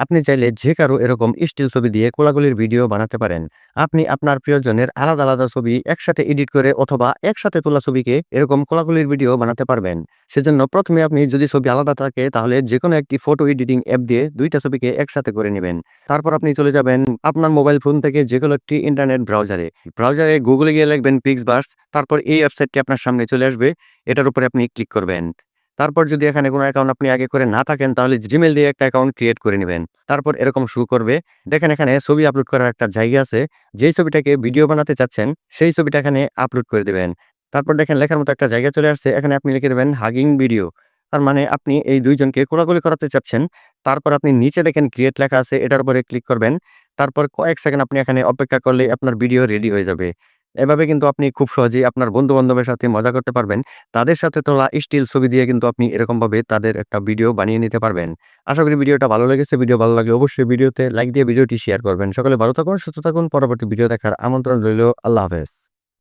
আপনি চাইলে যে কারো এরকম স্টিল ছবি দিয়ে কোলাকুলির ভিডিও বানাতে পারেন। আপনি আপনার প্রিয়জনের আলাদা, আলাদা ছবি একসাথে এডিট করে অথবা একসাথে তোলা ছবিকে এরকম কোলাকুলির ভিডিও বানাতে পারবেন। সেজন্য ১ম এ আপনি যদি ছবি আলাদা থাকে তাহলে যেকোনো একটি ফটো এডিটিং অ্যাপ দিয়ে ২ টা ছবিকে একসাথে করে নিবেন। তারপর আপনি চলে যাবেন আপনার মোবাইল ফোন থেকে যেকোনো একটি ইন্টারনেট ব্রাউজারে। ব্রাউজারে গুগলে গিয়ে লিখবেন পিক্সবার্স। তারপর এই ওয়েবসাইটটি আপনার সামনে চলে আসবে। এটার উপরে আপনি ক্লিক করবেন। তারপর যদি এখানে কোনো অ্যাকাউন্ট আপনি আগে করে না থাকেন তাহলে Gmail দিয়ে একটা অ্যাকাউন্ট ক্রিয়েট করে নিবেন। তারপর এরকম শো করবে। দেখেন এখানে ছবি আপলোড করার একটা জায়গা আছে। যেই ছবিটাকে ভিডিও বানাতে চাচ্ছেন সেই ছবিটা এখানে আপলোড করে দিবেন। তারপর দেখেন লেখার মতো একটা জায়গা চলে আসছে। এখানে আপনি লিখে দিবেন হাগিং ভিডিও। তার মানে আপনি এই ২ জনকে কোলাকুলি করাতে চাচ্ছেন। তারপর আপনি নিচে দেখেন ক্রিয়েট লেখা আছে এটার উপরে ক্লিক করবেন। তারপর কয়েক সেকেন্ড আপনি এখানে অপেক্ষা করলেই আপনার ভিডিও রেডি হয়ে যাবে। এভাবে কিন্তু আপনি খুব সহজেই আপনার বন্ধু-বান্ধবের সাথে মজা করতে পারবেন। তাদের সাথে তোলা স্টিল ছবি দিয়ে কিন্তু আপনি এরকমভাবে তাদের একটা ভিডিও বানিয়ে নিতে পারবেন। আশা করি ভিডিওটা ভালো লেগেছে। ভিডিও ভালো লাগলে অবশ্যই ভিডিওতে লাইক দিয়ে ভিডিওটি শেয়ার করবেন। সকলে ভালো থাকুন, সুস্থ থাকুন। পরবর্তী ভিডিও দেখার আমন্ত্রণ রইলো। আল্লাহ হাফেজ।